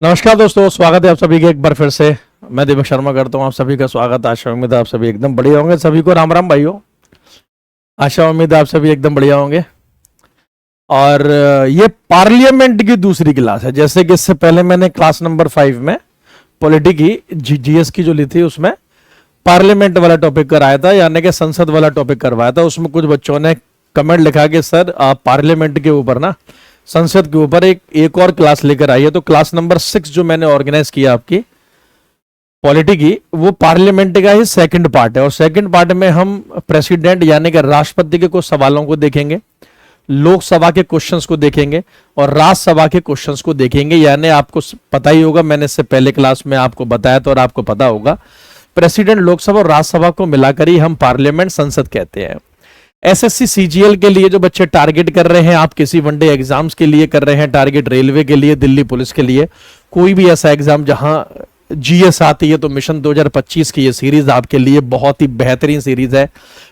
नमस्कार दोस्तों, स्वागत है आप सभी के एक बार फिर से। मैं दीपक शर्मा करता हूँ आप सभी का स्वागत। आशा उम्मीद है आप सभी एकदम बढ़िया होंगे। सभी को राम राम भाइयों। आशा उम्मीद है आप सभी एकदम बढ़िया होंगे। और ये पार्लियामेंट की दूसरी क्लास है। जैसे कि इससे पहले मैंने क्लास नंबर 5 में पॉलिटी की जीएस की जो ली थी, उसमें पार्लियामेंट वाला टॉपिक कराया था, यानी कि संसद वाला टॉपिक करवाया था। उसमें कुछ बच्चों ने कमेंट लिखा कि सर आप पार्लियामेंट के ऊपर ना, संसद के ऊपर एक और क्लास लेकर आई है। तो क्लास नंबर 6 जो मैंने ऑर्गेनाइज किया आपकी पॉलिटी की, वो पार्लियामेंट का ही सेकंड पार्ट है। और सेकंड पार्ट में हम प्रेसिडेंट यानी कि राष्ट्रपति के कुछ सवालों को देखेंगे, लोकसभा के क्वेश्चंस को देखेंगे और राज्यसभा के क्वेश्चंस को देखेंगे। यानी आपको पता ही होगा, मैंने इससे पहले क्लास में आपको बताया था और आपको पता होगा, प्रेसिडेंट, लोकसभा और राज्यसभा को मिलाकर ही हम पार्लियामेंट, संसद कहते हैं। एसएससी सीजीएल के लिए जो बच्चे टारगेट कर रहे हैं, आप किसी वनडे एग्जाम्स के लिए कर रहे हैं टारगेट, रेलवे के लिए, दिल्ली पुलिस के लिए, कोई भी ऐसा एग्जाम जहां जीएस आती है, तो मिशन 2025 की ये सीरीज आपके लिए बहुत ही बेहतरीन सीरीज है,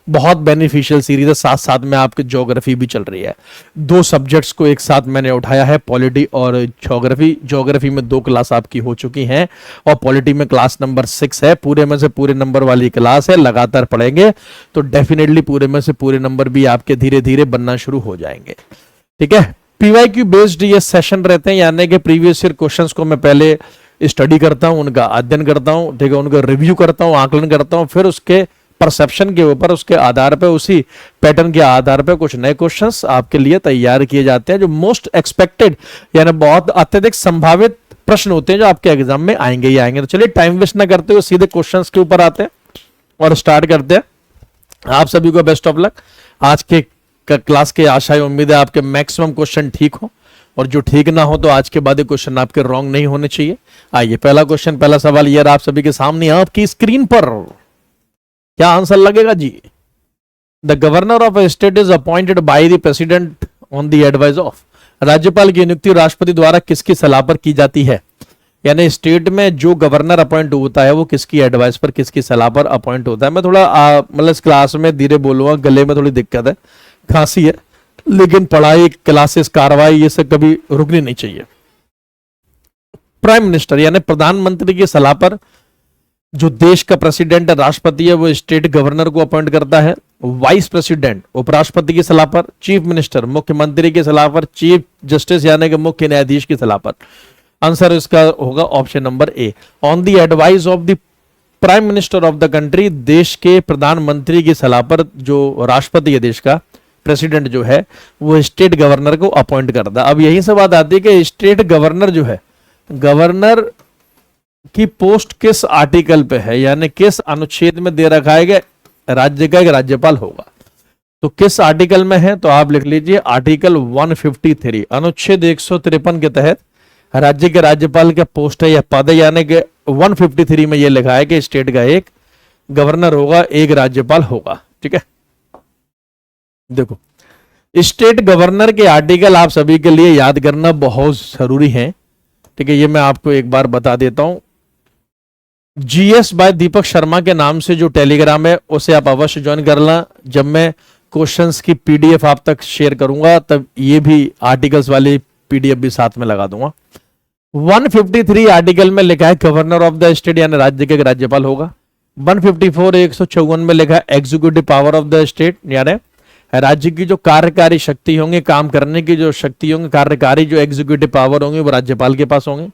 बहुत बेनिफिशियल सीरीज है। साथ साथ में आपकी ज्योग्राफी भी चल रही है। दो सब्जेक्ट्स को एक साथ मैंने उठाया है, पॉलिटी और ज्योग्राफी। ज्योग्राफी में 2 क्लास आपकी हो चुकी हैं और पॉलिटी में क्लास नंबर 6 है। पूरे में से पूरे नंबर वाली क्लास है, लगातार पढ़ेंगे तो डेफिनेटली पूरे में से पूरे नंबर भी आपके धीरे धीरे बनना शुरू हो जाएंगे। ठीक है, पीवाईक्यू बेस्ड ये सेशन रहते हैं, यानी कि प्रीवियस ईयर क्वेश्चंस को मैं पहले स्टडी करता हूं, उनका अध्ययन करता हूं, ठीक है, उनका रिव्यू करता हूं, आकलन करता हूं, फिर उसके परसेप्शन के ऊपर, उसके आधार पे, उसी पैटर्न के आधार पे कुछ नए क्वेश्चंस आपके लिए तैयार किए जाते हैं, जो मोस्ट एक्सपेक्टेड यानी बहुत अत्यधिक संभावित प्रश्न होते हैं जो आपके एग्जाम में आएंगे ही आएंगे। तो चलिए टाइम वेस्ट ना करते हुए सीधे क्वेश्चंस के ऊपर आते हैं और स्टार्ट करते हैं। आप सभी को बेस्ट ऑफ लक। आज के क्लास के आशा उम्मीद है आपके मैक्सिमम क्वेश्चन ठीक हो, और जो ठीक ना हो तो आज के बाद क्वेश्चन आपके रॉन्ग नहीं होने चाहिए। आइए, पहला क्वेश्चन, पहला सवाल ये आप सभी के सामने आपकी स्क्रीन पर। क्या आंसर लगेगा जी? The governor of a state is appointed by the president on the advice of. राज्यपाल की नियुक्ति राष्ट्रपति द्वारा किसकी सलाह पर की जाती है? यानी स्टेट में जो गवर्नर अपॉइंट होता है वो किसकी एडवाइस पर, किसकी सलाह पर अपॉइंट होता है? मैं थोड़ा मतलब इस क्लास में धीरे बोलूंगा, गले में थोड़ी दिक्कत है, खांसी है, लेकिन पढ़ाई, क्लासेस, कार्रवाई, ये सब कभी रुकनी नहीं चाहिए। प्राइम मिनिस्टर यानी प्रधानमंत्री की सलाह पर जो देश का प्रेसिडेंट है, राष्ट्रपति है, वो स्टेट गवर्नर को अपॉइंट करता है। वाइस प्रेसिडेंट उपराष्ट्रपति की सलाह पर, चीफ मिनिस्टर मुख्यमंत्री की सलाह पर, चीफ जस्टिस यानी कि मुख्य न्यायाधीश की सलाह पर। आंसर इसका होगा option number A, on the advice of the prime minister of the country. देश के प्रधानमंत्री की सलाह पर जो राष्ट्रपति है, देश का प्रेसिडेंट जो है, वो स्टेट गवर्नर को अपॉइंट करता है। अब यही से बात आती है कि स्टेट गवर्नर जो है, गवर्नर की पोस्ट किस आर्टिकल पे है, यानी किस अनुच्छेद में दे रखा है कि राज्य का एक राज्यपाल होगा। तो किस आर्टिकल में है, तो आप लिख लीजिए आर्टिकल 153, अनुच्छेद 153 के तहत राज्य के राज्यपाल का पोस्ट है या पद है, यानी कि 153 में यह लिखा है कि स्टेट का एक गवर्नर होगा, एक राज्यपाल होगा। ठीक है, देखो स्टेट गवर्नर के आर्टिकल आप सभी के लिए याद करना बहुत जरूरी है। ठीक है, ये मैं आपको एक बार बता देता हूं। जीएस बाय दीपक शर्मा के नाम से जो टेलीग्राम है उसे आप अवश्य ज्वाइन कर लें। जब मैं क्वेश्चंस की पीडीएफ आप तक शेयर करूंगा तब ये भी आर्टिकल्स वाली पीडीएफ भी साथ में लगा दूंगा। 153 आर्टिकल में लिखा है गवर्नर ऑफ द स्टेट यानी राज्य के राज्यपाल होगा। 154 154 में लिखा है executive power of the state, यानी राज्य की जो कार्यकारी शक्ति होंगे, काम करने की जो शक्ति होंगे, कार्यकारी जो एग्जीक्यूटिव पावर होंगे वो राज्यपाल के पास होंगे।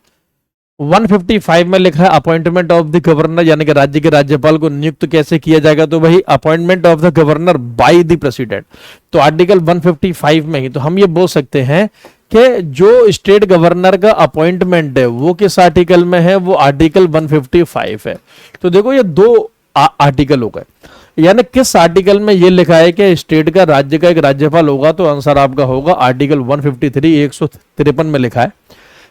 155 में लिखा है अपॉइंटमेंट ऑफ द गवर्नर, यानी कि राज्य के राज्यपाल को नियुक्त कैसे किया जाएगा, तो वही appointment of the governor bye the president. तो आर्टिकल 155 में ही तो हम ये बोल सकते हैं कि जो स्टेट गवर्नर का अपॉइंटमेंट है वो किस आर्टिकल में है, वो आर्टिकल 155 है। तो देखो ये 2 आर्टिकल हो गए, यानी किस आर्टिकल में ये लिखा है कि स्टेट का, राज्य का एक राज्यपाल होगा, तो आंसर आपका होगा आर्टिकल 153 153 में लिखा है।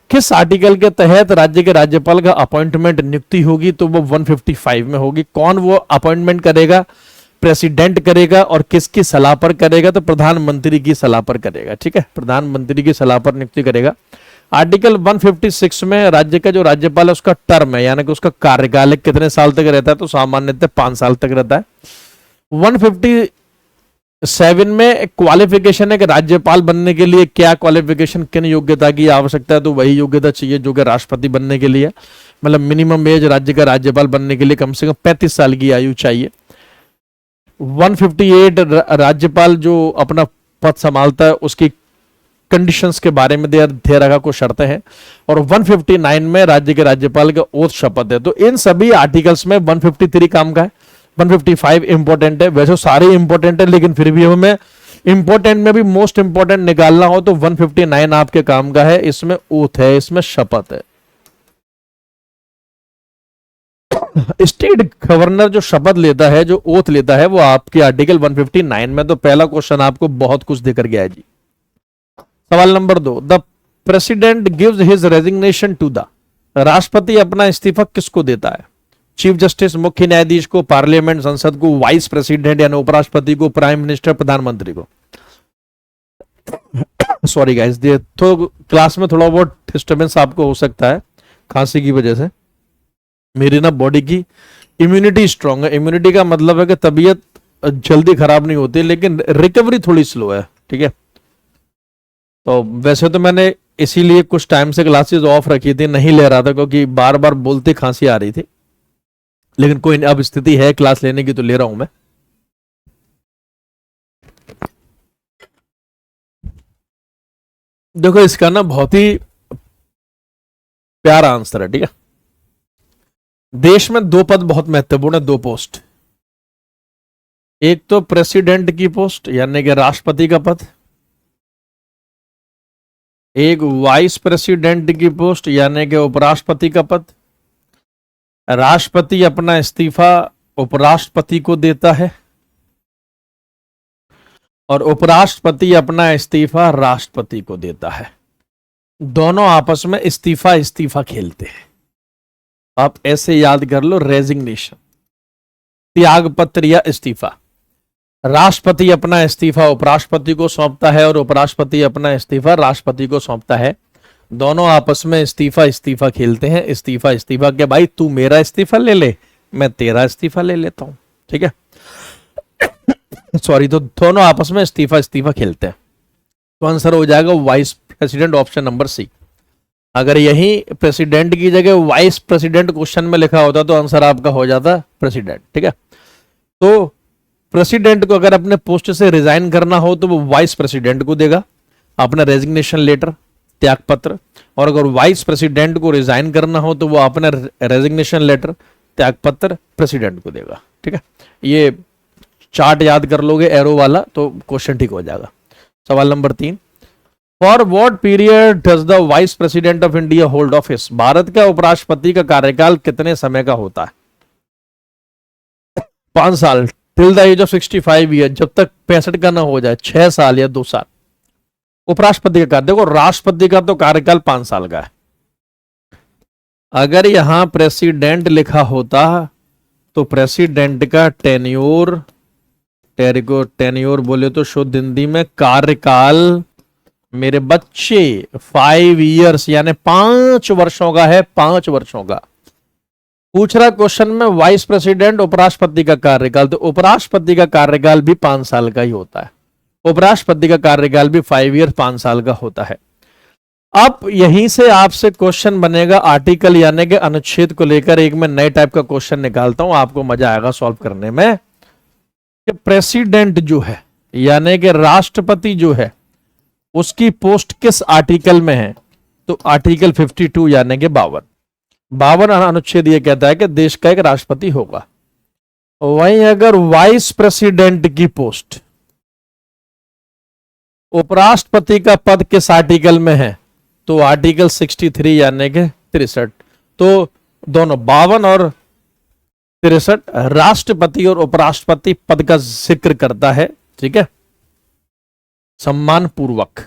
किस आर्टिकल के तहत राज्य के राज्यपाल का अपॉइंटमेंट, नियुक्ति होगी, तो वो 155 में होगी। कौन वो अपॉइंटमेंट करेगा? प्रेसिडेंट करेगा, और किसकी सलाह पर करेगा? तो प्रधानमंत्री की सलाह पर करेगा। ठीक है, प्रधानमंत्री की सलाह पर नियुक्ति करेगा। आर्टिकल 156 में राज्य का जो राज्यपाल है उसका टर्म है, यानी कि उसका कार्यकाल कितने साल तक रहता है, तो सामान्यतः 5 साल तक रहता है। 150 7 में क्वालिफिकेशन है कि राज्यपाल बनने के लिए क्या क्वालिफिकेशन, किन योग्यता की आवश्यकता है, तो वही योग्यता चाहिए जो कि राष्ट्रपति बनने के लिए, मतलब मिनिमम एज राज्य का राज्यपाल बनने के लिए कम से कम 35 साल की आयु चाहिए। 158 राज्यपाल जो अपना पद संभालता है उसकी कंडीशंस के बारे में दे रखा कुछ शर्तें हैं, और 159 में राज्य के राज्यपाल का ओथ शपथ है। तो इन सभी आर्टिकल्स में 153 काम का है, 155 इंपॉर्टेंट है, वैसे सारे इंपॉर्टेंट है लेकिन फिर भी हमें इंपॉर्टेंट में भी मोस्ट इंपॉर्टेंट निकालना हो तो 159 आपके काम का है। इसमें ओथ है, इसमें शपथ है। स्टेट गवर्नर जो शपथ लेता है, जो ओथ लेता है, वो आपके आर्टिकल 159 में। तो पहला क्वेश्चन आपको बहुत कुछ देकर गया है जी। सवाल नंबर 2, the president gives his resignation to the, राष्ट्रपति अपना इस्तीफा किसको देता है? चीफ जस्टिस, मुख्य न्यायाधीश को, पार्लियामेंट संसद को, वाइस प्रेसिडेंट यानी उपराष्ट्रपति को, प्राइम मिनिस्टर प्रधानमंत्री को। सॉरी गाइस, तो क्लास में थोड़ा बहुत डिस्टर्बेंस आपको हो सकता है खांसी की वजह से। मेरी ना बॉडी की इम्यूनिटी स्ट्रांग है। इम्यूनिटी का मतलब है कि तबीयत जल्दी खराब नहीं होती लेकिन रिकवरी थोड़ी स्लो है, ठीक है। तो वैसे तो मैंने इसीलिए कुछ टाइम से क्लासेस ऑफ रखी थी, नहीं ले रहा था क्योंकि बार बार बोलते खांसी आ रही थी, लेकिन कोई अब स्थिति है क्लास लेने की तो ले रहा हूं मैं। देखो इसका ना बहुत ही प्यारा आंसर है, ठीक है। देश में 2 पद बहुत महत्वपूर्ण है, 2 पोस्ट। एक तो प्रेसिडेंट की पोस्ट यानी कि राष्ट्रपति का पद, एक वाइस प्रेसिडेंट की पोस्ट यानी कि उपराष्ट्रपति का पद। राष्ट्रपति अपना इस्तीफा उपराष्ट्रपति को देता है और उपराष्ट्रपति अपना इस्तीफा राष्ट्रपति को देता है। दोनों आपस में इस्तीफा इस्तीफा खेलते हैं। आप ऐसे याद कर लो, रेजिग्नेशन, त्याग पत्र या इस्तीफा। राष्ट्रपति अपना इस्तीफा उपराष्ट्रपति को सौंपता है और उपराष्ट्रपति अपना इस्तीफा राष्ट्रपति को सौंपता है। दोनों आपस में इस्तीफा इस्तीफा खेलते हैं। इस्तीफा इस्तीफा के भाई तू मेरा इस्तीफा ले ले, मैं तेरा इस्तीफा ले लेता हूं, ठीक है। सॉरी, तो दोनों आपस में इस्तीफा इस्तीफा खेलते हैं। तो आंसर हो जाएगा vice president, option number C. अगर यही प्रेसिडेंट की जगह वाइस प्रेसिडेंट क्वेश्चन में लिखा होता तो आंसर आपका हो जाता प्रेसिडेंट, ठीक है। तो प्रेसिडेंट को अगर अपने पोस्ट से रिजाइन करना हो तो वो वाइस प्रेसिडेंट को देगा अपना रेजिग्नेशन लेटर, त्याग पत्र, और अगर वाइस प्रेसिडेंट को रिजाइन करना हो तो वो अपना रेजिग्नेशन लेटर, त्याग पत्र प्रेसिडेंट को देगा, ठीक है। ये चार्ट याद कर लोगे एरो वाला तो क्वेश्चन ठीक हो जाएगा। सवाल number 3, for what period does the vice president of India hold office, Bharat का उपराष्ट्रपति का कार्यकाल कितने समय का होता है? 5 साल, till the age of 65 year, जब तक 65 का ना हो जाए, 6 साल या 2 साल। उपराष्ट्रपति का देखो, राष्ट्रपति का तो कार्यकाल 5 साल का है। अगर यहां प्रेसिडेंट लिखा होता तो प्रेसिडेंट का टेन्योर बोले तो शुद्ध हिंदी में कार्यकाल मेरे बच्चे 5 इयर्स यानी 5 वर्षों का है, 5 वर्षों का। पूछ रहा क्वेश्चन में वाइस प्रेसिडेंट उपराष्ट्रपति का कार्यकाल, तो उपराष्ट्रपति का कार्यकाल भी 5 साल का ही होता है। उपराष्ट्रपति का कार्यकाल भी 5 ईयर 5 साल का होता है। अब यहीं से आपसे क्वेश्चन बनेगा आर्टिकल यानी कि अनुच्छेद को लेकर एक मैं नए टाइप का क्वेश्चन निकालता हूं, आपको मजा आएगा सॉल्व करने में। कि प्रेसिडेंट जो है यानी कि राष्ट्रपति जो है उसकी पोस्ट किस आर्टिकल में है? तो आर्टिकल 52 यानी कि 52 अनुच्छेद ये कहता है कि देश का एक राष्ट्रपति होगा। वहीं अगर वाइस प्रेसिडेंट की पोस्ट, उपराष्ट्रपति का पद किस आर्टिकल में है? तो आर्टिकल 63 यानी कि 63। तो दोनों 52 और 63 राष्ट्रपति और उपराष्ट्रपति पद का जिक्र करता है, ठीक है, सम्मान पूर्वक।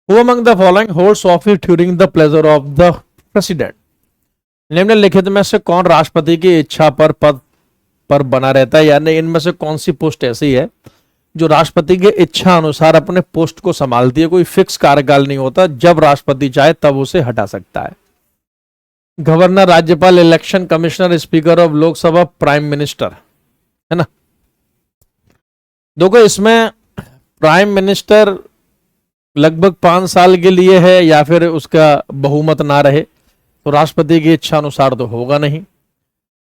Who among the following holds office during the pleasure of the president? निम्नलिखित में से कौन राष्ट्रपति की इच्छा पर पद पर बना रहता है, यानी इनमें से कौन सी पोस्ट ऐसी है जो राष्ट्रपति के इच्छा अनुसार अपने पोस्ट को संभालती है? कोई फिक्स कार्यकाल नहीं होता, जब राष्ट्रपति चाहे तब उसे हटा सकता है। गवर्नर, राज्यपाल, election commissioner, speaker of Lok Sabha, prime minister, है ना। देखो इसमें प्राइम मिनिस्टर लगभग 5 साल के लिए है या फिर उसका बहुमत ना रहे तो राष्ट्रपति की इच्छा अनुसार तो होगा नहीं।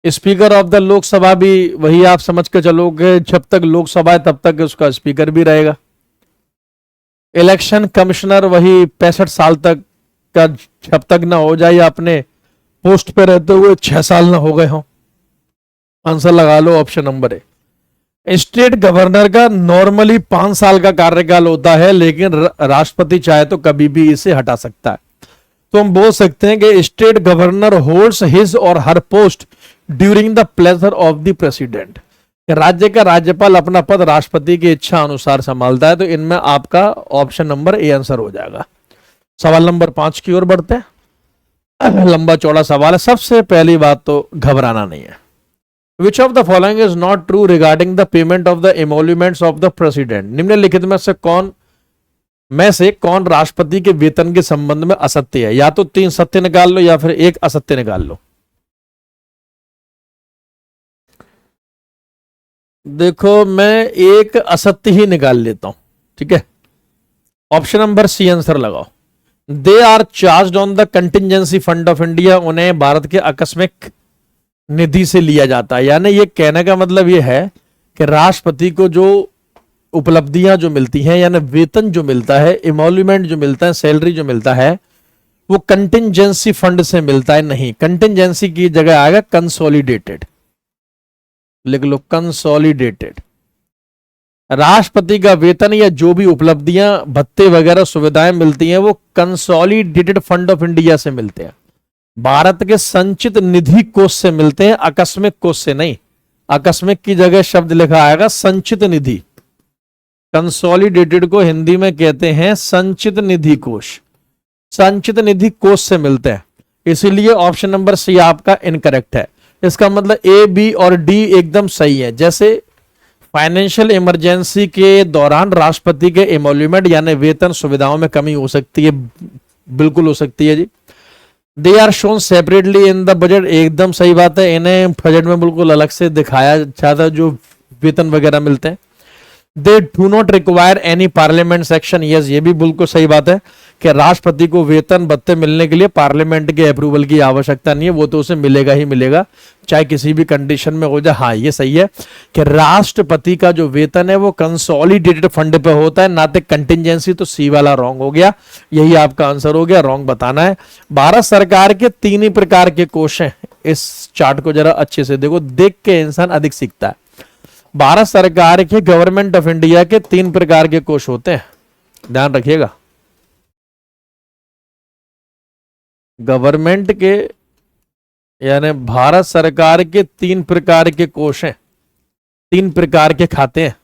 स्पीकर ऑफ द लोकसभा भी वही आप समझ के चलोगे, जब तक लोकसभा है तब तक उसका स्पीकर भी रहेगा। इलेक्शन कमिश्नर वही 65 साल तक का, जब तक ना हो जाए अपने पोस्ट पे रहते हुए 6 साल ना हो गए हों। आंसर लगा लो option number A. State governor का नॉर्मली 5 साल का कार्यकाल होता है, लेकिन राष्ट्रपति चाहे तो कभी भी इसे हटा सकता है। तो हम बोल सकते हैं कि state governor holds his or her post during the pleasure of the president. राज्य का राज्यपाल अपना पद राष्ट्रपति की इच्छा अनुसार संभालता है। तो इनमें आपका ऑप्शन नंबर ए आंसर हो जाएगा। सवाल नंबर 5 की ओर बढ़ते हैं। लंबा चौड़ा सवाल है। सबसे पहली बात तो घबराना नहीं है। Which of the following is not true regarding the payment of the emoluments of the president? निम्नलिखित में से कौन राष्ट्रपति के वेतन के संबंध में असत्य है? या तो 3 सत्य निकाल लो या फिर 1 असत्य निकाल लो। देखो मैं 1 असत्य ही निकाल लेता हूं, ठीक है। ऑप्शन नंबर सी आंसर लगाओ। They are charge on the contingency fund of India. उन्हें भारत के आकस्मिक निधि से लिया जाता है। यानी ये कहने का मतलब ये है कि राष्ट्रपति को जो उपलब्धियां जो मिलती हैं, यानी वेतन जो मिलता है, इमोल्यूमेंट जो मिलता है, सैलरी जो मिलता है, वो कंटिजेंसी फंड से मिलता है नहीं। कंटिजेंसी की जगह आएगा कंसोलिडेटेड। लिख लो कंसोलिडेटेड। राष्ट्रपति का वेतन या जो भी उपलब्धियां, भत्ते वगैरह सुविधाएं मिलती हैं वो कंसोलिडेटेड फंड ऑफ इंडिया से मिलते हैं, भारत के संचित निधि कोष से मिलते हैं, आकस्मिक कोष से नहीं। आकस्मिक की जगह शब्द लिखा आएगा संचित निधि। कंसोलिडेटेड को हिंदी में कहते हैं संचित निधि कोष। संचित निधि कोष से मिलते हैं, इसीलिए ऑप्शन नंबर सी आपका इनकरेक्ट है। इसका मतलब ए, बी और डी एकदम सही है। जैसे फाइनेंशियल इमरजेंसी के दौरान राष्ट्रपति के एमोल्यूमेंट यानी वेतन सुविधाओं में कमी हो सकती है, बिल्कुल हो सकती है जी। They are shown separately in the budget, एकदम सही बात है। इन्हें बजट में बिल्कुल अलग से दिखाया जाता है जो वेतन वगैरह मिलते हैं। They do not require any parliament section, yes ये भी बिल्कुल सही बात है कि राष्ट्रपति को वेतन भत्ते मिलने के लिए पार्लियामेंट के अप्रूवल की आवश्यकता नहीं है, वो तो उसे मिलेगा ही मिलेगा चाहे किसी भी कंडीशन में हो जाए। हाँ ये सही है कि राष्ट्रपति का जो वेतन है वो कंसोलिडेटेड फंड पे होता है, ना तो कंटिजेंसी। तो सी वाला रॉन्ग हो गया, यही आपका आंसर हो गया, रॉन्ग बताना है। भारत सरकार के 3 ही प्रकार के कोष हैं। इस चार्ट को जरा अच्छे से देखो, देख के इंसान अधिक सीखता है। भारत सरकार के गवर्नमेंट ऑफ इंडिया के 3 प्रकार के कोष होते हैं, ध्यान रखिएगा। गवर्नमेंट के यानी भारत सरकार के 3 प्रकार के कोष हैं, 3 प्रकार के खाते हैं।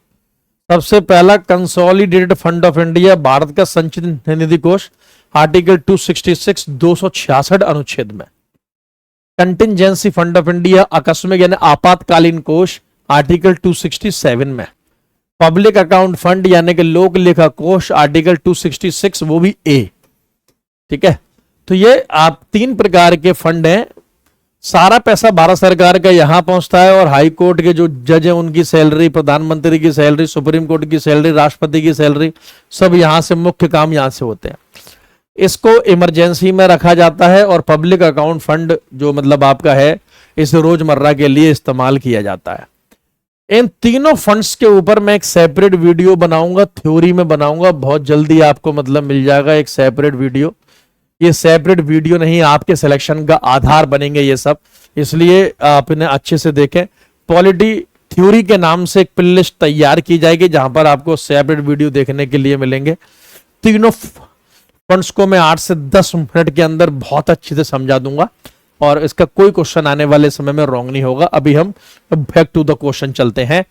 सबसे पहला consolidated fund of India, Bharat का संचित निधि कोष, आर्टिकल 266 266 अनुच्छेद में। कंटिजेंसी फंड ऑफ इंडिया, आकस्मिक यानी आपातकालीन कोष, आर्टिकल 267 में। पब्लिक अकाउंट फंड यानी कि लोक लेखा कोष, आर्टिकल 266 वो भी ए, ठीक है। तो ये आप 3 प्रकार के फंड हैं। सारा पैसा भारत सरकार का यहां पहुंचता है और हाई कोर्ट के जो जज हैं उनकी सैलरी, प्रधानमंत्री की सैलरी, सुप्रीम कोर्ट की सैलरी, राष्ट्रपति की सैलरी, सब यहां से मुख्य काम यहां से होते हैं। इसको इमरजेंसी में रखा जाता है और पब्लिक अकाउंट फंड जो मतलब आपका है इसे रोजमर्रा के लिए इस्तेमाल किया जाता है। इन तीनों फंड्स के ऊपर मैं एक सेपरेट वीडियो बनाऊंगा, थ्योरी में बनाऊंगा, बहुत जल्दी आपको मतलब मिल जाएगा एक सेपरेट वीडियो। ये सेपरेट वीडियो नहीं, आपके सिलेक्शन का आधार बनेंगे ये सब, इसलिए आप इन्हें अच्छे से देखें। पॉलिटी थ्योरी के नाम से एक प्लेलिस्ट तैयार की जाएगी जहां पर आपको सेपरेट वीडियो देखने के लिए मिलेंगे। तीनों फंड्स को मैं 8 से 10 मिनट के अंदर बहुत अच्छे से समझा दूंगा और इसका कोई क्वेश्चन आने वाले समय में रॉन्ग नहीं होगा। अभी हम बैक टू द क्वेश्चन चलते हैं,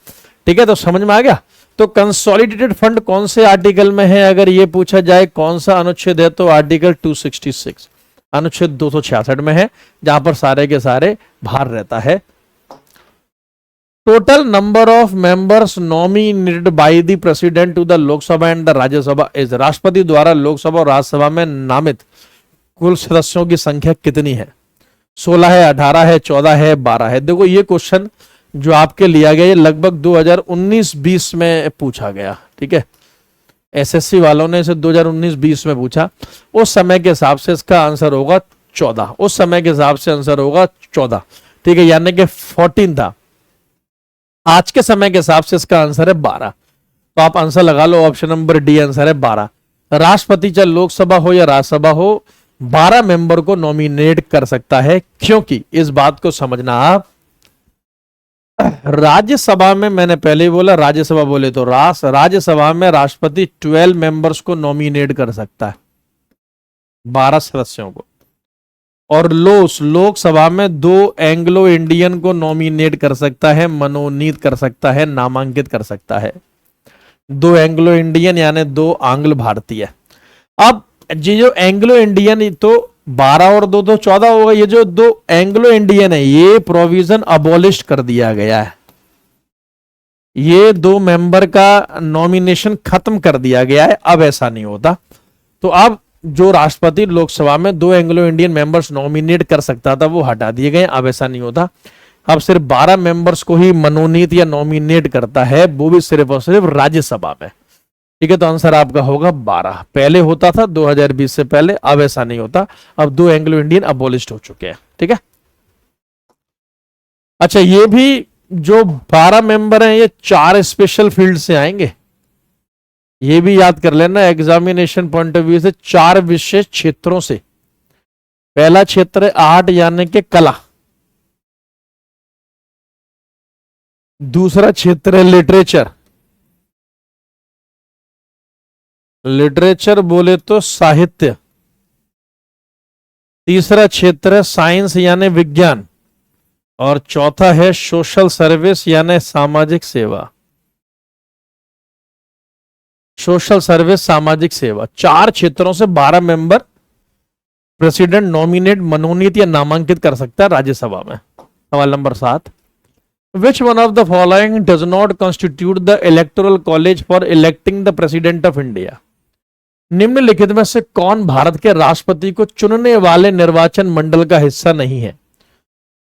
ठीक है। तो समझ में आ गया। तो कंसोलिडेटेड फंड कौन से आर्टिकल में है, अगर ये पूछा जाए कौन सा अनुच्छेद है, तो आर्टिकल 266 अनुच्छेद 266 में है, जहां पर सारे के सारे भार रहता है। Total number of members nominated by the president to the Lok Sabha and the Rajya Sabha is, राष्ट्रपति द्वारा लोकसभा और राज्यसभा में नामित कुल सदस्यों की संख्या कितनी है? 16 है, 18 है, 14 है, 12 है। देखो ये क्वेश्चन जो आपके लिया गया, ये लगभग 2019-20 में पूछा गया, ठीक है। एसएससी वालों ने इसे 2019-20 में पूछा। उस समय के हिसाब से इसका आंसर होगा 14, उस समय के हिसाब से आंसर होगा 14, ठीक है, यानी कि 14 था। आज के समय के हिसाब से इसका आंसर है 12। तो आप आंसर लगा लो, ऑप्शन नंबर डी आंसर है 12। राष्ट्रपति चाहे लोकसभा हो या राज्यसभा हो, 12 मेंबर को नॉमिनेट कर सकता है। क्योंकि इस बात को समझना आप, राज्यसभा में, मैंने पहले ही बोला राज्यसभा बोले तो राज्यसभा में राष्ट्रपति 12 मेंबर्स को नॉमिनेट कर सकता है, 12 सदस्यों को। और लोकसभा में 2 एंग्लो इंडियन को नॉमिनेट कर सकता है, मनोनीत कर सकता है, नामांकित कर सकता है। 2 एंग्लो इंडियन यानी 2 आंग्ल भारतीय। अब ये जो एंग्लो इंडियन, तो 12 और 2 तो 14 होगा। ये जो 2 एंग्लो इंडियन है, ये प्रोविजन अबॉलिश कर दिया गया है। ये 2 मेंबर का नॉमिनेशन खत्म कर दिया गया है, अब ऐसा नहीं होता। तो अब जो राष्ट्रपति लोकसभा में 2 एंग्लो इंडियन मेंबर्स नॉमिनेट कर सकता था, वो हटा दिए गए, अब ऐसा नहीं होता। अब सिर्फ 12 मेंबर्स को ही मनोनीत या नॉमिनेट करता है, वो भी सिर्फ और सिर्फ राज्यसभा में, ठीक है। तो आंसर आपका होगा 12। पहले होता था 2020 से पहले, अब ऐसा नहीं होता। अब 2 एंग्लो इंडियन अबॉलिश्ड हो चुके हैं, ठीक है। अच्छा, ये भी जो 12 मेंबर हैं, ये 4 स्पेशल फील्ड से आएंगे, ये भी याद कर लेना एग्जामिनेशन पॉइंट ऑफ व्यू से। 4 विशेष क्षेत्रों से। पहला क्षेत्र है आर्ट यानी कि कला, दूसरा क्षेत्र है लिटरेचर, लिटरेचर बोले तो साहित्य, तीसरा क्षेत्र है साइंस यानी विज्ञान, और चौथा है सोशल सर्विस यानी सामाजिक सेवा। सोशल सर्विस, सामाजिक सेवा, 4 क्षेत्रों से 12 मेंबर प्रेसिडेंट नॉमिनेट, मनोनीत या नामांकित कर सकता है राज्यसभा में। सवाल number 7, which one of the following does not constitute the electoral college for electing the president of India? निम्नलिखित में से कौन भारत के राष्ट्रपति को चुनने वाले निर्वाचन मंडल का हिस्सा नहीं है?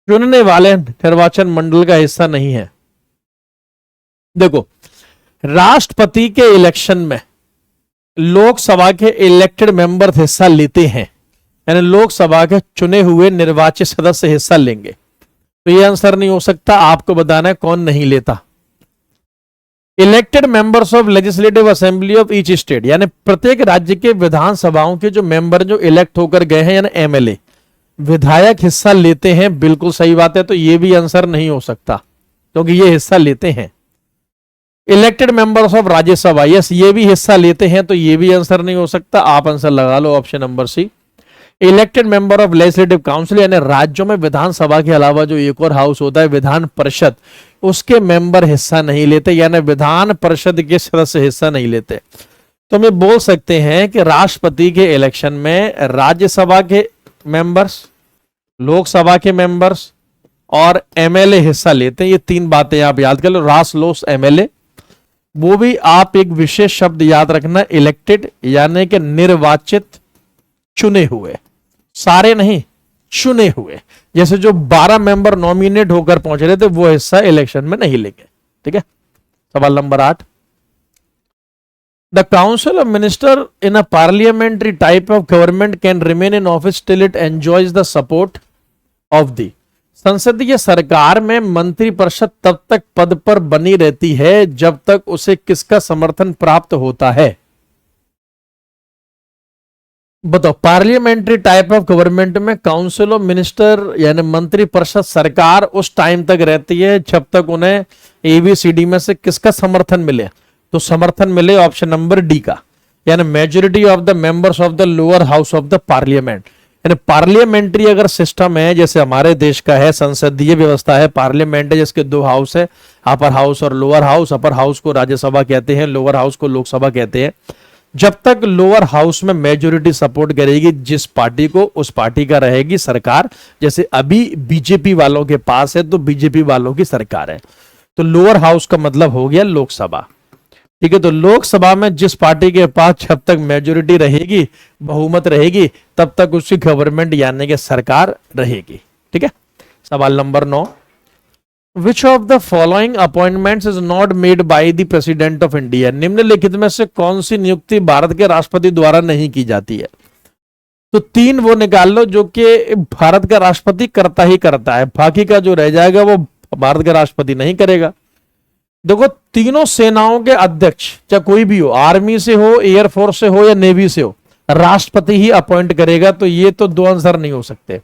चुनने वाले निर्वाचन मंडल का हिस्सा नहीं है। देखो, राष्ट्रपति के इलेक्शन में लोकसभा के इलेक्टेड मेंबर हिस्सा लेते हैं, यानी लोकसभा के चुने हुए निर्वाचित सदस्य हिस्सा लेंगे। तो ये आंसर नहीं हो सकता, आपको बताना है कौन नहीं लेता। Elected members of legislative assembly of each state, यानी प्रत्येक राज्य के विधानसभाओं के जो मेंबर जो इलेक्ट होकर गए हैं, यानी एमएलए, विधायक हिस्सा लेते हैं। बिल्कुल सही बात है, तो ये भी आंसर नहीं हो सकता, क्योंकि ये हिस्सा लेते हैं। Elected members of Rajya Sabha, yes, ये भी हिस्सा लेते हैं, तो ये भी आंसर नहीं हो सकता। आप आंसर लगा लो, option number C. Elected member of legislative council, यानी राज्यों में विधानसभा के अलावा जो एक और हाउस होता है विधान परिषद, उसके मेंबर हिस्सा नहीं लेते, यानी विधान परिषद के सदस्य हिस्सा नहीं लेते। तो हम बोल सकते हैं कि राष्ट्रपति के इलेक्शन में राज्यसभा के मेंबर्स, लोकसभा के मेंबर्स और एमएलए हिस्सा लेते हैं। ये 3 बातें आप याद कर लो, रास, लोस, एमएलए। वो भी आप एक विशेष शब्द याद रखना, इलेक्टेड यानी कि निर्वाचित, चुने हुए, सारे नहीं, चुने हुए। जैसे जो 12 मेंबर नॉमिनेट होकर पहुंच रहे थे, वो हिस्सा इलेक्शन में नहीं लेंगे, ठीक है। सवाल number 8, the council of minister in a parliamentary type of government can remain in office till it enjoys the support of the. संसदीय सरकार में मंत्रिपरिषद तब तक पद पर बनी रहती है जब तक उसे किसका समर्थन प्राप्त होता है? बताओ। पार्लियामेंट्री टाइप ऑफ गवर्नमेंट में काउंसिल ऑफ मिनिस्टर यानी मंत्रिपरिषद सरकार उस टाइम तक रहती है जब तक उन्हें एबीसीडी में से किसका समर्थन मिले। तो समर्थन मिले ऑप्शन नंबर डी का, यानी majority of the members of the lower house of the parliament. यानी पार्लियामेंट्री अगर सिस्टम है, जैसे हमारे देश का है, संसदीय व्यवस्था है, पार्लियामेंट है जिसके 2 हाउस है, अपर हाउस और लोअर हाउस। अपर हाउस को राज्यसभा कहते हैं, लोअर हाउस को लोकसभा कहते हैं। जब तक लोअर हाउस में मेजोरिटी सपोर्ट करेगी जिस पार्टी को, उस पार्टी का रहेगी सरकार। जैसे अभी बीजेपी वालों के पास है तो बीजेपी वालों की सरकार है। तो लोअर हाउस का मतलब हो गया लोकसभा, ठीक है। तो लोकसभा में जिस पार्टी के पास जब तक मेजोरिटी रहेगी, बहुमत रहेगी, तब तक उसकी गवर्नमेंट यानी कि सरकार रहेगी, ठीक है। सवाल number 9, which of the following appointments is not made by the president of India, निम्नलिखित में से कौन सी नियुक्ति भारत के राष्ट्रपति द्वारा नहीं की जाती है? तो तीन वो निकाल लो जो कि भारत का राष्ट्रपति करता ही करता है, बाकी का जो रह जाएगा वो भारत का राष्ट्रपति नहीं करेगा। देखो, तीनों सेनाओं के अध्यक्ष चाहे कोई भी हो, आर्मी से हो, एयरफोर्स से हो या नेवी से हो, राष्ट्रपति ही अपॉइंट करेगा। तो ये तो दो आंसर नहीं हो सकते।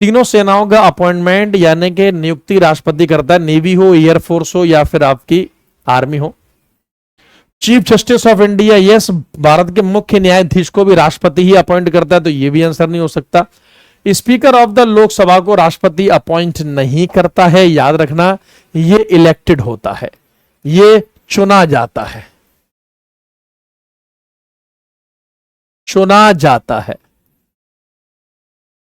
तीनों सेनाओं का अपॉइंटमेंट यानी कि नियुक्ति राष्ट्रपति करता है, नेवी हो, एयरफोर्स हो या फिर आपकी आर्मी हो। Chief justice of India, yes, Bharat के मुख्य न्यायाधीश को भी राष्ट्रपति ही अपॉइंट करता है, तो ये भी आंसर नहीं हो सकता। स्पीकर ऑफ द लोकसभा को राष्ट्रपति अपॉइंट नहीं करता है, याद रखना, ये इलेक्टेड होता है, ये चुना जाता है, चुना जाता है।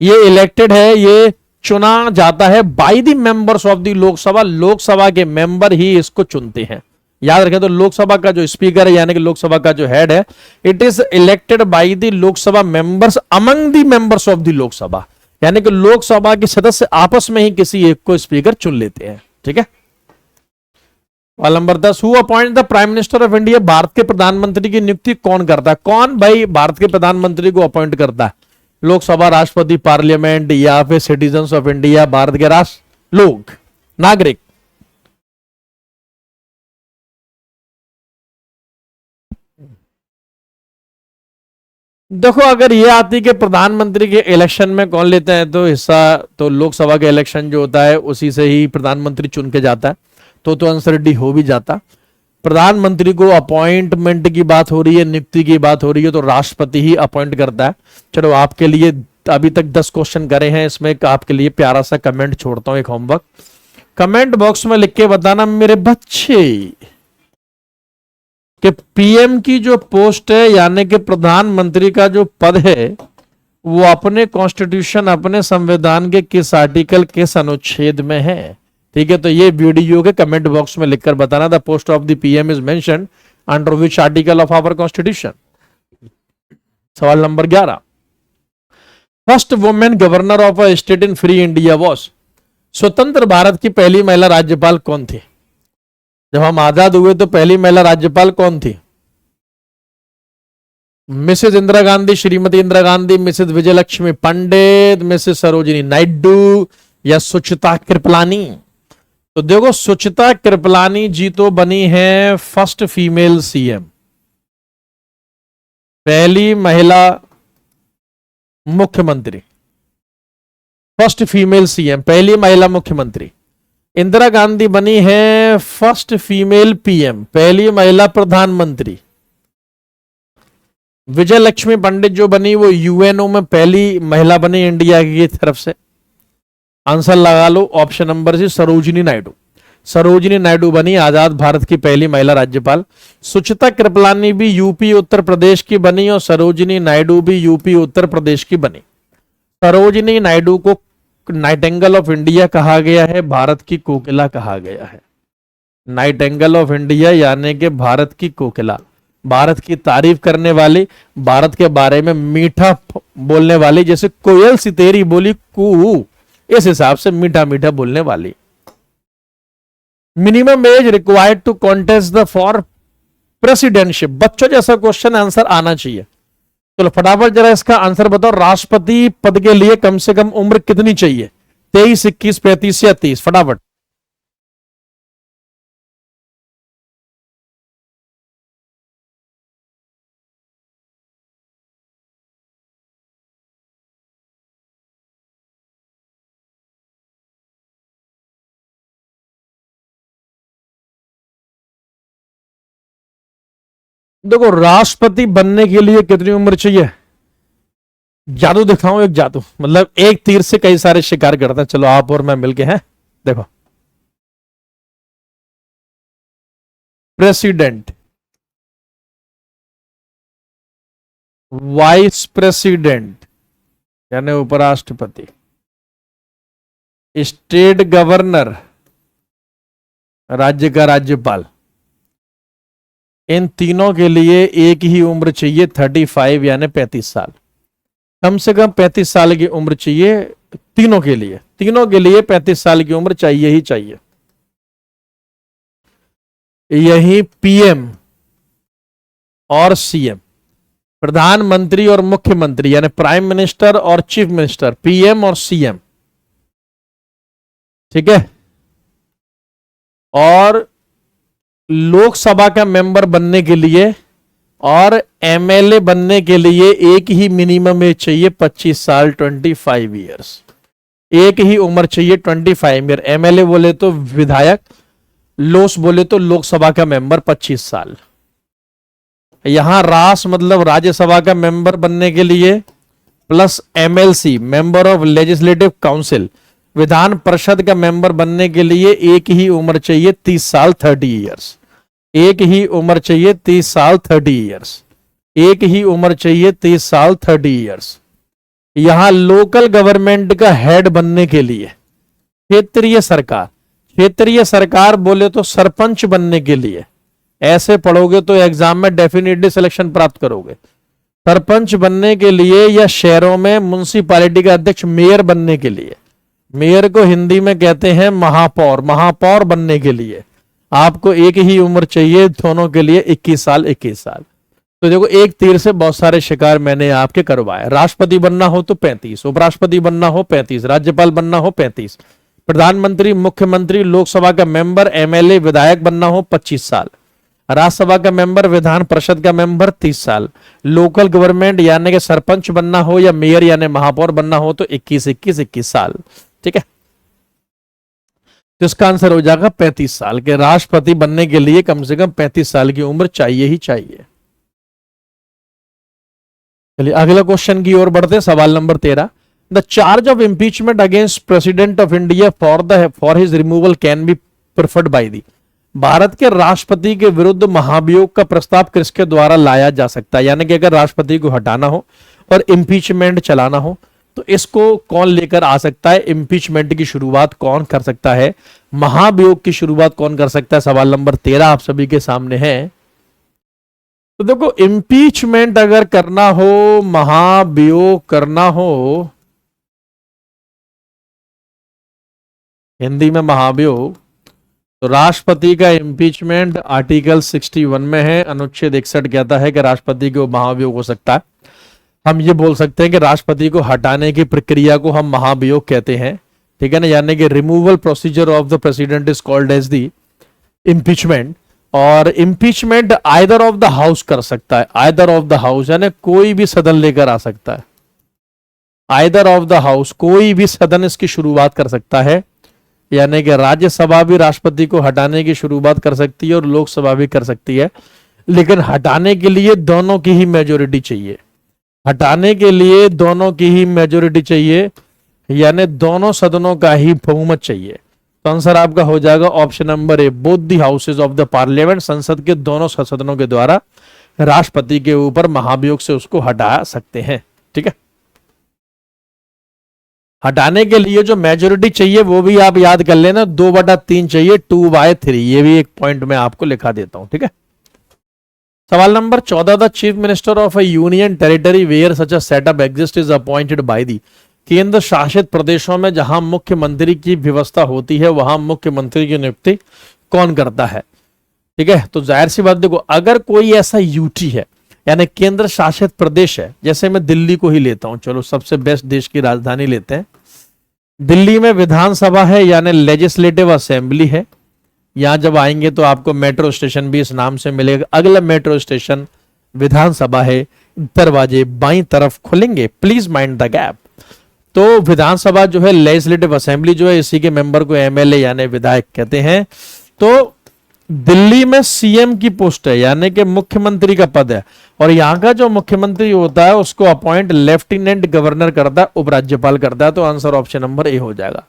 ये इलेक्टेड है, ये चुना जाता है by the members of the Lok Sabha, Lok Sabha के मेंबर ही इसको चुनते हैं। याद रखें, तो लोकसभा का जो स्पीकर है यानी कि लोकसभा का जो हेड है, it is elected by the Lok Sabha members among the members of the Lok Sabha, यानी कि लोकसभा के सदस्य आपस में ही किसी एक को स्पीकर चुन लेते हैं। ठीक है। सवाल नंबर 10, who appoint the prime minister of India, Bharat के प्रधानमंत्री की नियुक्ति कौन करता है? कौन भाई भारत के प्रधानमंत्री को अपॉइंट करता है? लोकसभा, राष्ट्रपति, पार्लियामेंट या फिर सिटीजन ऑफ इंडिया, भारत के राष्ट्र लोग, नागरिक? देखो, अगर ये आती कि प्रधानमंत्री के इलेक्शन में कौन लेते हैं तो हिस्सा, तो लोकसभा के इलेक्शन जो होता है उसी से ही प्रधानमंत्री चुन के जाता है, तो आंसर डी हो भी जाता। प्रधानमंत्री को अपॉइंटमेंट की बात हो रही है, नियुक्ति की बात हो रही है, तो राष्ट्रपति ही अपॉइंट करता है। चलो, आपके लिए अभी तक 10 क्वेश्चन करे हैं, इसमें एक आपके लिए प्यारा सा कमेंट छोड़ता हूं, एक होमवर्क। कमेंट बॉक्स में लिख के बताना मेरे बच्चे कि पीएम की जो पोस्ट है यानी कि प्रधानमंत्री का जो पद है वो अपने कॉन्स्टिट्यूशन, अपने संविधान के किस आर्टिकल, किस अनुच्छेद में है? ठीक है, तो ये वीडियो के कमेंट बॉक्स में लिखकर बताना, the post of the PM is mentioned under which article of our constitution. सवाल number 11, first women governor of a state in free India was, स्वतंत्र भारत की पहली महिला राज्यपाल कौन थी? जब हम आजाद हुए तो पहली महिला राज्यपाल कौन थी? मिसेज इंदिरा गांधी, श्रीमती इंदिरा गांधी, मिसेज विजयलक्ष्मी पंडित, मिसेज सरोजिनी नायडू या सुचिता कृपलानी? तो देखो, सुचिता कृपलानी जी तो बनी है फर्स्ट फीमेल सीएम, पहली महिला मुख्यमंत्री, फर्स्ट फीमेल सीएम, पहली महिला मुख्यमंत्री। इंदिरा गांधी बनी है फर्स्ट फीमेल पीएम, पहली महिला प्रधानमंत्री। विजय लक्ष्मी पंडित जो बनी वो यूएनओ में पहली महिला बनी इंडिया की तरफ से। आंसर लगा लो option number C, Sarojini Naidu. Sarojini Naidu बनी आजाद भारत की पहली महिला राज्यपाल। सुचिता कृपलानी भी यूपी उत्तर प्रदेश की बनी और सरोजिनी नायडू भी यूपी उत्तर प्रदेश की बनी। सरोजिनी नायडू को नाइटेंगल ऑफ इंडिया कहा गया है, भारत की कोकिला कहा गया है। नाइटेंगल ऑफ इंडिया यानी कि भारत की कोकिला, भारत की तारीफ करने वाली, भारत के बारे में मीठा बोलने वाली, जैसे कोयल सी तेरी बोली कू, इस हिसाब से मीठा मीठा बोलने वाली। Minimum age required to contest the for presidentship, बच्चों जैसा क्वेश्चन आंसर आना चाहिए। चलो फटाफट जरा इसका आंसर बताओ, राष्ट्रपति पद के लिए कम से कम उम्र कितनी चाहिए? 23, 21, 35 या 30? फटाफट। देखो, राष्ट्रपति बनने के लिए कितनी उम्र चाहिए? जादू दिखाऊं, एक जादू, मतलब एक तीर से कई सारे शिकार करते हैं। चलो आप और मैं मिलके हैं, देखो। प्रेसिडेंट, वाइस प्रेसिडेंट यानी उपराष्ट्रपति, स्टेट गवर्नर राज्य का राज्यपाल, इन तीनों के लिए एक ही उम्र चाहिए, 35 यानी 35 साल। कम से कम 35 साल की उम्र चाहिए तीनों के लिए, तीनों के लिए 35 साल की उम्र चाहिए ही चाहिए। यही पीएम और सीएम, प्रधानमंत्री और मुख्यमंत्री यानी प्राइम मिनिस्टर और चीफ मिनिस्टर, पीएम और सीएम, ठीक है। और लोकसभा का मेंबर बनने के लिए और एमएलए बनने के लिए एक ही मिनिमम एज चाहिए, 25 साल, 25 ईयर्स, एक ही उम्र चाहिए, 25 ईयर। एमएलए बोले तो विधायक, लोस बोले तो लोकसभा का मेंबर 25 साल। यहां रास मतलब राज्यसभा का मेंबर बनने के लिए plus MLC, member of legislative council, Vidhan Parishad का मेंबर बनने के लिए एक ही उम्र चाहिए, 30 साल, 30 ईयर्स। एक ही उम्र चाहिए, 30 साल, 30 ईयर्स। एक ही उम्र चाहिए, 30 साल, 30 ईयर्स। यहां लोकल गवर्नमेंट का हेड बनने के लिए क्षेत्रीय सरकार, क्षेत्रीय सरकार बोले तो सरपंच बनने के लिए, ऐसे पढ़ोगे तो एग्जाम में डेफिनेटली सिलेक्शन प्राप्त करोगे। सरपंच बनने के लिए या शहरों में म्युनिसिपैलिटी का अध्यक्ष, मेयर बनने के लिए, मेयर को हिंदी में कहते हैं महापौर, महापौर बनने के लिए आपको एक ही उम्र चाहिए, दोनों के लिए 21 साल, 21 साल। तो देखो एक तीर से बहुत सारे शिकार मैंने आपके करवाए। राष्ट्रपति बनना हो तो 35, उपराष्ट्रपति बनना हो 35, राज्यपाल बनना हो 35, प्रधानमंत्री, मुख्यमंत्री, लोकसभा का मेंबर, एमएलए, विधायक बनना हो 25 साल, राज्यसभा का मेंबर, विधान परिषद का मेंबर 30 साल, लोकल गवर्नमेंट यानी कि सरपंच बनना हो या मेयर यानी महापौर बनना हो तो 21 साल, ठीक है। तो इसका आंसर हो जाएगा 35 साल के। राष्ट्रपति बनने के लिए कम से कम 35 साल की उम्र चाहिए ही चाहिए। चलिए अगला क्वेश्चन की ओर बढ़ते हैं। सवाल number 13, the charge of impeachment against president of India for his removal can be preferred by the. Bharat के राष्ट्रपति के विरुद्ध महाभियोग का प्रस्ताव किसके द्वारा लाया जा सकता है? यानी कि अगर राष्ट्रपति को हटाना हो और इम्पीचमेंट चलाना हो तो इसको कौन लेकर आ सकता है? इम्पीचमेंट की शुरुआत कौन कर सकता है? महाभियोग की शुरुआत कौन कर सकता है? सवाल नंबर 13 आप सभी के सामने है। तो देखो इम्पीचमेंट अगर करना हो, महाभियोग करना हो, हिंदी में महाभियोग, तो राष्ट्रपति का इम्पीचमेंट आर्टिकल 61 में है। अनुच्छेद 61 कहता है कि राष्ट्रपति को महाभियोग हो सकता है। हम ये बोल सकते हैं कि राष्ट्रपति को हटाने की प्रक्रिया को हम महाभियोग कहते हैं, ठीक है ना। यानी कि removal procedure of the president is called as the impeachment. और impeachment either of the house कर सकता है, आइदर ऑफ द हाउस यानी कोई भी सदन लेकर आ सकता है। आइदर ऑफ द हाउस, कोई भी सदन इसकी शुरुआत कर सकता है। यानी कि राज्यसभा भी राष्ट्रपति को हटाने की शुरुआत कर सकती है और लोकसभा भी कर सकती है, लेकिन हटाने के लिए दोनों की ही मेजोरिटी चाहिए। हटाने के लिए दोनों की ही मेजोरिटी चाहिए, यानी दोनों सदनों का ही बहुमत चाहिए। तो आंसर आपका हो जाएगा option number A, both the houses of the parliament. संसद के दोनों सदनों के द्वारा राष्ट्रपति के ऊपर महाभियोग से उसको हटा सकते हैं, ठीक है। हटाने के लिए जो मेजोरिटी चाहिए वो भी आप याद कर लेना, 2/3 चाहिए, 2/3। ये भी एक पॉइंट में आपको लिखा देता हूं, ठीक है। सवाल नंबर 14, the chief minister of a union territory where such a setup exist is appointed by the. केंद्र शासित प्रदेशों में जहां मुख्यमंत्री की व्यवस्था होती है वहां मुख्यमंत्री की नियुक्ति कौन करता है? ठीक है, तो जाहिर सी बात, देखो अगर कोई ऐसा यूटी है यानी केंद्र शासित प्रदेश है, जैसे मैं दिल्ली को ही लेता हूं, चलो सबसे बेस्ट देश की राजधानी लेते हैं। दिल्ली में विधानसभा है यानी लेजिस्लेटिव असेंबली है। यहां जब आएंगे तो आपको मेट्रो स्टेशन भी इस नाम से मिलेगा। अगला मेट्रो स्टेशन विधानसभा है, दरवाजे बाईं तरफ खुलेंगे, प्लीज माइंड द गैप। तो विधानसभा जो है, लेजिस्लेटिव असेंबली जो है, इसी के मेंबर को एमएलए यानी विधायक कहते हैं। तो दिल्ली में सीएम की पोस्ट है यानी कि मुख्यमंत्री का पद है, और यहां का जो मुख्यमंत्री होता है उसको अपॉइंट लेफ्टिनेंट गवर्नर करता है, उपराज्यपाल करता है। तो आंसर ऑप्शन नंबर ए हो जाएगा।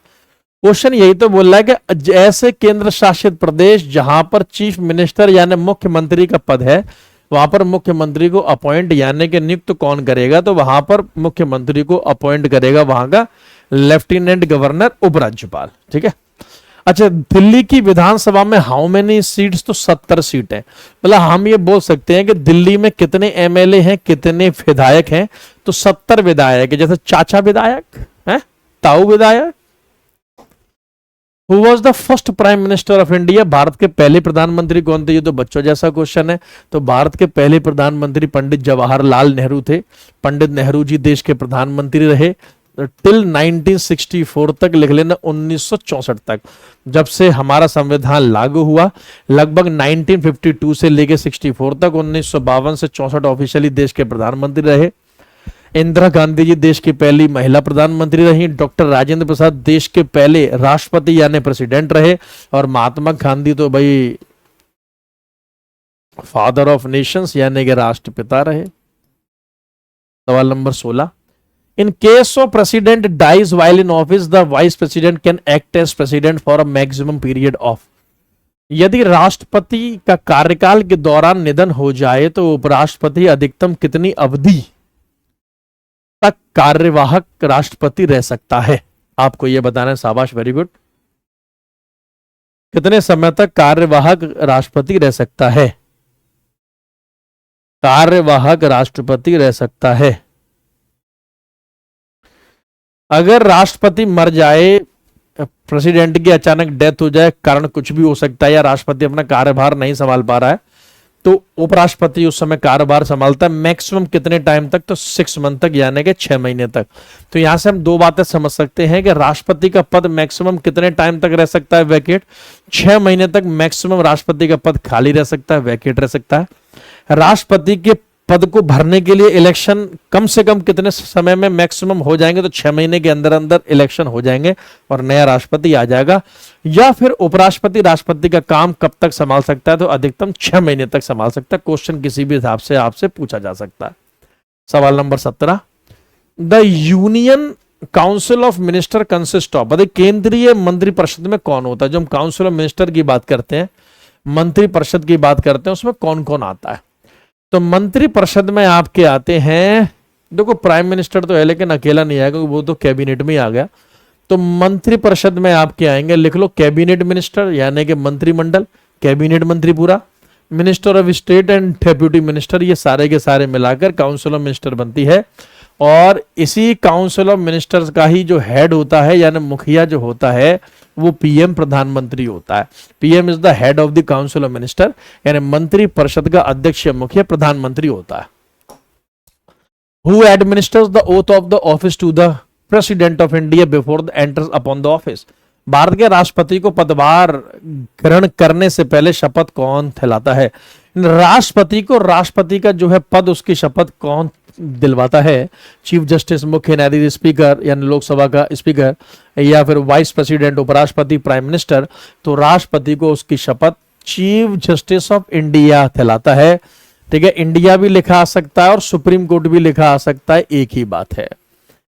क्वेश्चन यही तो बोल रहा है कि ऐसे केंद्र शासित प्रदेश जहां पर चीफ मिनिस्टर यानी मुख्यमंत्री का पद है, वहां पर मुख्यमंत्री को अपॉइंट यानी कि नियुक्त कौन करेगा? तो वहां पर मुख्यमंत्री को अपॉइंट करेगा वहां का लेफ्टिनेंट गवर्नर, उपराज्यपाल, ठीक है। अच्छा, दिल्ली की विधानसभा में हाउ मेनी सीट्स? तो 70 सीट है। मतलब हम ये बोल सकते हैं कि दिल्ली में कितने एमएलए हैं, कितने विधायक हैं? तो 70 विधायक है। जैसे चाचा विधायक है, ताऊ विधायक, who was the first prime minister of India? Bharat के पहले प्रधानमंत्री कौन थे? ये तो बच्चों जैसा क्वेश्चन है। तो भारत के पहले प्रधानमंत्री पंडित जवाहरलाल नेहरू थे। पंडित नेहरू जी देश के प्रधानमंत्री रहे टिल 1964 तक, लिख लेना 1964 तक, जब से हमारा संविधान लागू हुआ। लगभग 1952 से लेके 64 तक, 1952 से 64 ऑफिशियली देश के प्रधानमंत्री रहे। इंदिरा गांधी जी देश की पहली महिला प्रधानमंत्री रही। डॉक्टर राजेंद्र प्रसाद देश के पहले राष्ट्रपति यानी प्रेसिडेंट रहे। और महात्मा गांधी तो भाई फादर ऑफ नेशंस यानी कि राष्ट्रपिता रहे। सवाल नंबर 16, in case of president dies while in office the vice president can act as president for a maximum period of. यदि राष्ट्रपति का कार्यकाल के दौरान निधन हो जाए तो उपराष्ट्रपति अधिकतम कितनी अवधि तक कार्यवाहक राष्ट्रपति रह सकता है? आपको यह बताना है। शाबाश, वेरी गुड। कितने समय तक कार्यवाहक राष्ट्रपति रह सकता है? कार्यवाहक राष्ट्रपति रह सकता है। अगर राष्ट्रपति मर जाए, प्रेसिडेंट की अचानक डेथ हो जाए, कारण कुछ भी हो सकता है, या राष्ट्रपति अपना कार्यभार नहीं संभाल पा रहा है, तो उपराष्ट्रपति उस समय कार्यभार संभालता है। मैक्सिमम कितने टाइम तक? तो 6 मंथ तक, यानी कि 6 महीने तक। तो यहां से हम दो बातें समझ सकते हैं कि राष्ट्रपति का पद मैक्सिमम कितने टाइम तक रह सकता है? वैकेट। 6 महीने तक मैक्सिमम राष्ट्रपति का पद खाली रह सकता है, वैकेट रह सकता है। राष्ट्रपति के पद को भरने के लिए इलेक्शन कम से कम कितने समय में मैक्सिमम हो जाएंगे? तो 6 महीने के अंदर अंदर इलेक्शन हो जाएंगे और नया राष्ट्रपति आ जाएगा। या फिर उपराष्ट्रपति राष्ट्रपति का काम कब तक संभाल सकता है? तो अधिकतम 6 महीने तक संभाल सकता है। क्वेश्चन किसी भी हिसाब से आपसे पूछा जा सकता है। सवाल number 17, the union council of minister consist of. केंद्रीय मंत्रिपरिषद में कौन होता है? जो हम काउंसिल ऑफ मिनिस्टर की बात करते हैं, मंत्रिपरिषद की बात करते हैं, उसमें कौन कौन आता है? तो मंत्रिपरिषद में आपके आते हैं, देखो प्राइम मिनिस्टर तो है लेकिन अकेला नहीं आएगा, वो तो कैबिनेट में ही आ गया। तो मंत्रिपरिषद में आपके आएंगे, लिख लो कैबिनेट मिनिस्टर यानी कि मंत्रिमंडल, कैबिनेट मंत्री पूरा, minister of state and deputy minister, ये सारे के सारे मिलाकर काउंसिल ऑफ मिनिस्टर बनती है। और इसी काउंसिल ऑफ मिनिस्टर्स का ही जो हेड होता है यानी मुखिया जो होता है वो पीएम प्रधानमंत्री होता है। PM is the head of the council of minister, यानी मंत्री परिषद का अध्यक्ष मुखिया प्रधानमंत्री होता है। Who administers the oath of the office to the president of India before the enters upon the office. Bharat के राष्ट्रपति को पदभार ग्रहण करने से पहले शपथ कौन दिलाता है? राष्ट्रपति को राष्ट्रपति का जो है पद, उसकी शपथ कौन दिलवाता है? चीफ जस्टिस, मुख्य न्यायाधीश, स्पीकर यानी लोकसभा का स्पीकर, या फिर वाइस प्रेसिडेंट, उपराष्ट्रपति, प्राइम मिनिस्टर। तो राष्ट्रपति को उसकी शपथ चीफ जस्टिस ऑफ इंडिया दिलाता है। ठीक है, इंडिया भी लिखा आ सकता है और सुप्रीम कोर्ट भी लिखा आ सकता है, एक ही बात है।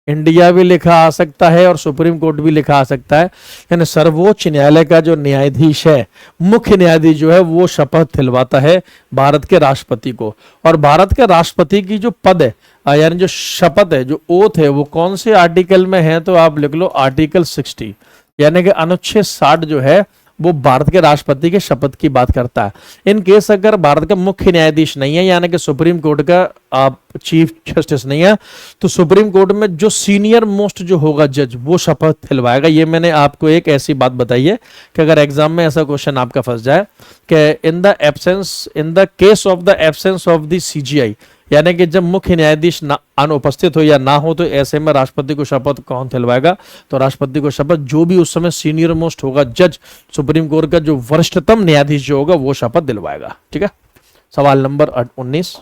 इंडिया भी लिखा आ सकता है और सुप्रीम कोर्ट भी लिखा आ सकता है, यानी सर्वोच्च न्यायालय का जो न्यायाधीश है, मुख्य न्यायाधीश जो है, वो शपथ दिलवाता है भारत के राष्ट्रपति को। और भारत के राष्ट्रपति की जो पद है यानी जो शपथ है, जो ओथ है, वो कौन से आर्टिकल में है? तो आप लिख लो आर्टिकल 60, यानी कि अनुच्छेद 60 जो है वो भारत के राष्ट्रपति के शपथ की बात करता है। इन केस अगर भारत का मुख्य न्यायाधीश नहीं है यानी कि सुप्रीम कोर्ट का आप चीफ जस्टिस नहीं है, तो सुप्रीम कोर्ट में जो सीनियर मोस्ट जो होगा जज, वो शपथ दिलवाएगा। ये मैंने आपको एक ऐसी बात बताई है कि अगर एग्जाम में ऐसा क्वेश्चन आपका फंस जाए कि in the case of the absence of the CGI, यानी कि जब मुख्य न्यायाधीश अनुपस्थित हो या ना हो, तो ऐसे में राष्ट्रपति को शपथ कौन दिलवाएगा? तो राष्ट्रपति को शपथ जो भी उस समय सीनियर मोस्ट होगा जज, सुप्रीम कोर्ट का जो वरिष्ठतम न्यायाधीश जो होगा, वो शपथ दिलवाएगा। ठीक है। सवाल number 19,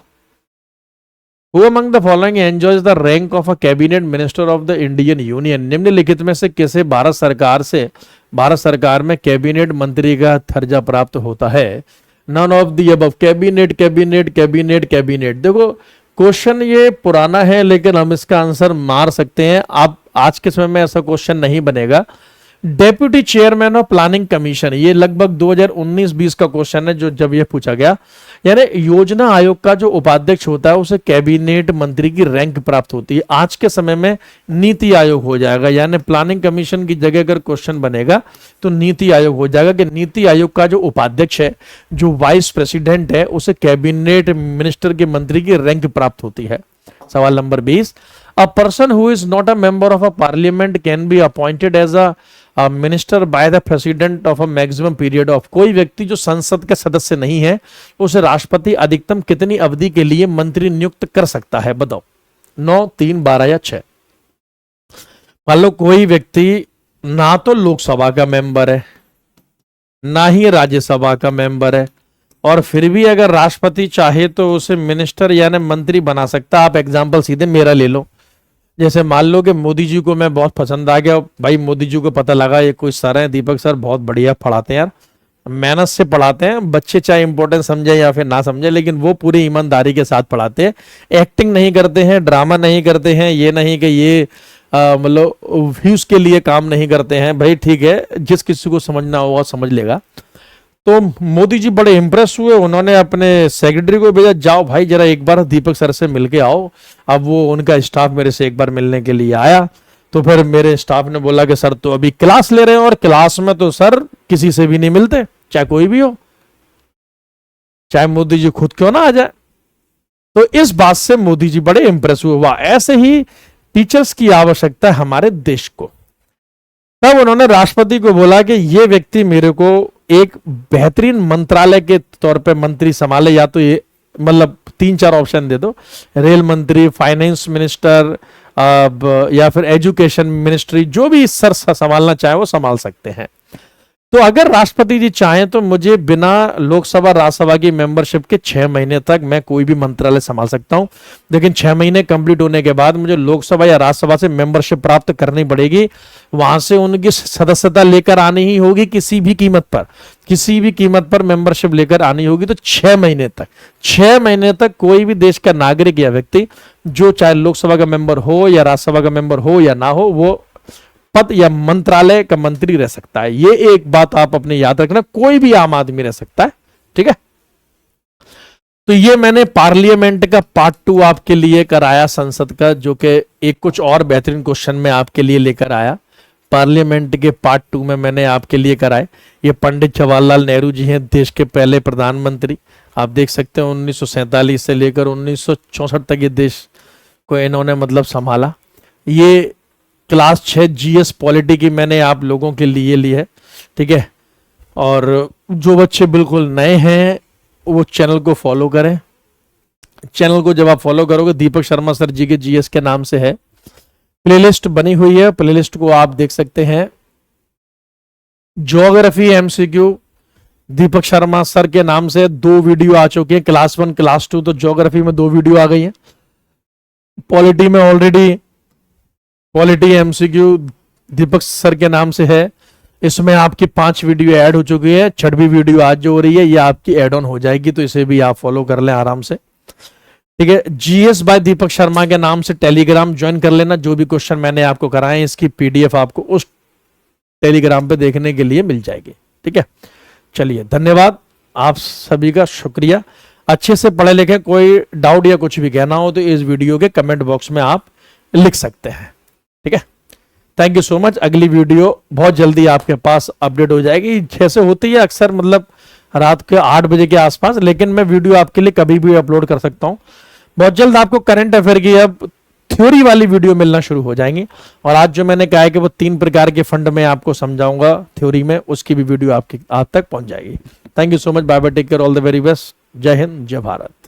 Who among the following enjoys the rank of a cabinet minister of the Indian Union? निम्नलिखित में से किसे भारत सरकार में कैबिनेट मंत्री का दर्जा प्राप्त होता है? None of the above. Cabinet. देखो क्वेश्चन ये पुराना है लेकिन हम इसका आंसर मार सकते हैं। आप आज के समय में ऐसा क्वेश्चन नहीं बनेगा। Deputy chairman of planning commission, ये लगभग 2019-20 का क्वेश्चन है जो जब ये पूछा गया। यानी योजना आयोग का जो उपाध्यक्ष होता है उसे कैबिनेट मंत्री की रैंक प्राप्त होती है। आज के समय में नीति आयोग हो जाएगा, यानी प्लानिंग कमीशन की जगह अगर क्वेश्चन बनेगा तो नीति आयोग हो जाएगा कि नीति आयोग का जो उपाध्यक्ष है, जो वाइस प्रेसिडेंट है, उसे कैबिनेट मिनिस्टर के मंत्री की रैंक प्राप्त होती है। सवाल number 20, A person who is not a member of a parliament can be appointed as a minister bye the president of a maximum period of, कोई व्यक्ति जो संसद का सदस्य नहीं है उसे राष्ट्रपति अधिकतम कितनी अवधि के लिए मंत्री नियुक्त कर सकता है, बताओ। 9, 3, 12 या 6। मान लो कोई व्यक्ति ना तो लोकसभा का मेंबर है ना ही राज्यसभा का मेंबर है, और फिर भी अगर राष्ट्रपति चाहे तो उसे मिनिस्टर यानी मंत्री बना सकता। आप एग्जाम्पल सीधे मेरा ले लो, जैसे मान लो कि मोदी जी को मैं बहुत पसंद आ गया भाई, मोदी जी को पता लगा ये कोई सर है, दीपक सर बहुत बढ़िया पढ़ाते हैं यार, मेहनत से पढ़ाते हैं, बच्चे चाहे इंपॉर्टेंट समझे या फिर ना समझे लेकिन वो पूरी ईमानदारी के साथ पढ़ाते हैं, एक्टिंग नहीं करते हैं, ड्रामा नहीं करते हैं, ये नहीं कि ये मतलब व्यूज के लिए काम नहीं करते हैं। भाई ठीक है, जिस किसी को समझना होगा समझ लेगा। तो मोदी जी बड़े इंप्रेस हुए, उन्होंने अपने सेक्रेटरी को भेजा, जाओ भाई जरा एक बार दीपक सर से मिल के आओ। अब वो उनका स्टाफ मेरे से एक बार मिलने के लिए आया, तो फिर मेरे स्टाफ ने बोला कि सर तो अभी क्लास ले रहे हैं, और क्लास में तो सर किसी से भी नहीं मिलते, चाहे कोई भी हो, चाहे मोदी जी खुद क्यों ना आ जाए। तो इस बात से मोदी जी बड़े इंप्रेस हुए। वाह, ऐसे ही टीचर्स की आवश्यकता है हमारे देश को। तब उन्होंने राष्ट्रपति को बोला कि ये व्यक्ति मेरे को एक बेहतरीन मंत्रालय के तौर पे मंत्री संभाले, या तो ये मतलब 3-4 ऑप्शन दे दो, रेल मंत्री, फाइनेंस मिनिस्टर, या फिर एजुकेशन मिनिस्ट्री, जो भी सर संभालना चाहे वो संभाल सकते हैं। तो अगर राष्ट्रपति जी चाहें तो मुझे बिना लोकसभा राज्यसभा की मेंबरशिप के 6 महीने तक मैं कोई भी मंत्रालय संभाल सकता हूं, लेकिन 6 महीने कंप्लीट होने के बाद मुझे लोकसभा या राज्यसभा से मेंबरशिप प्राप्त करनी पड़ेगी, वहां से उनकी सदस्यता लेकर आनी ही होगी, किसी भी कीमत पर मेंबरशिप लेकर आनी होगी। तो 6 महीने तक कोई भी देश का नागरिक या व्यक्ति जो चाहे लोकसभा का मेंबर हो या राज्यसभा का मेंबर हो या ना हो, वो पद या मंत्रालय का मंत्री रह सकता है। ये एक बात आप अपने याद रखना, कोई भी आम आदमी रह सकता है, ठीक है। तो ये मैंने पार्लियामेंट का पार्ट 2 आपके लिए कराया संसद का, जो कि एक कुछ और बेहतरीन क्वेश्चन में आपके लिए लेकर आया। पार्लियामेंट के पार्ट 2 में मैंने आपके लिए कराए। ये पंडित जवाहरलाल नेहरू जी हैं, देश के पहले प्रधानमंत्री। आप देख सकते हैं 1947 से लेकर 1964 तक ये देश को इन्होंने मतलब संभाला। ये क्लास 6 जीएस पॉलिटी की मैंने आप लोगों के लिए ली है, ठीक है। और जो बच्चे बिल्कुल नए हैं वो चैनल को फॉलो करें। चैनल को जब आप फॉलो करोगे, दीपक शर्मा सर जी के जीएस के नाम से है, प्लेलिस्ट बनी हुई है, प्लेलिस्ट को आप देख सकते हैं। Geography MCQ Deepak Sharma sir के नाम से 2 वीडियो आ चुके हैं, क्लास 1 क्लास 2, तो ज्योग्राफी में 2 वीडियो आ गई है। पॉलिटी में ऑलरेडी पॉलिटी एमसीक्यू दीपक सर के नाम से है, इसमें आपकी 5 वीडियो ऐड हो चुकी है, 6वीं वीडियो आज जो हो रही है ये आपकी ऐड ऑन हो जाएगी, तो इसे भी आप फॉलो कर लें आराम से, ठीक है। जीएस बाय दीपक शर्मा के नाम से टेलीग्राम ज्वाइन कर लेना। जो भी क्वेश्चन मैंने आपको कराए इसकी पीडीएफ आपको उस टेलीग्राम पे देखने के लिए मिल जाएगी, ठीक है। चलिए, धन्यवाद आप सभी का, शुक्रिया। अच्छे से पढ़े लिखे, कोई डाउट या कुछ भी कहना हो तो इस वीडियो के कमेंट बॉक्स में आप लिख सकते हैं, ठीक है। Thank you so much. अगली वीडियो बहुत जल्दी आपके पास अपडेट हो जाएगी, जैसे होती है अक्सर मतलब रात के 8 बजे के आसपास, लेकिन मैं वीडियो आपके लिए कभी भी अपलोड कर सकता हूं। बहुत जल्द आपको करंट अफेयर की अब थ्योरी वाली वीडियो मिलना शुरू हो जाएंगी, और आज जो मैंने कहा है कि वो 3 प्रकार के फंड में आपको समझाऊंगा थ्योरी में, उसकी भी वीडियो आप तक पहुंच जाएगी। Thank you so much, bye bye, take care, all the very best, Jai Hind, जय भारत।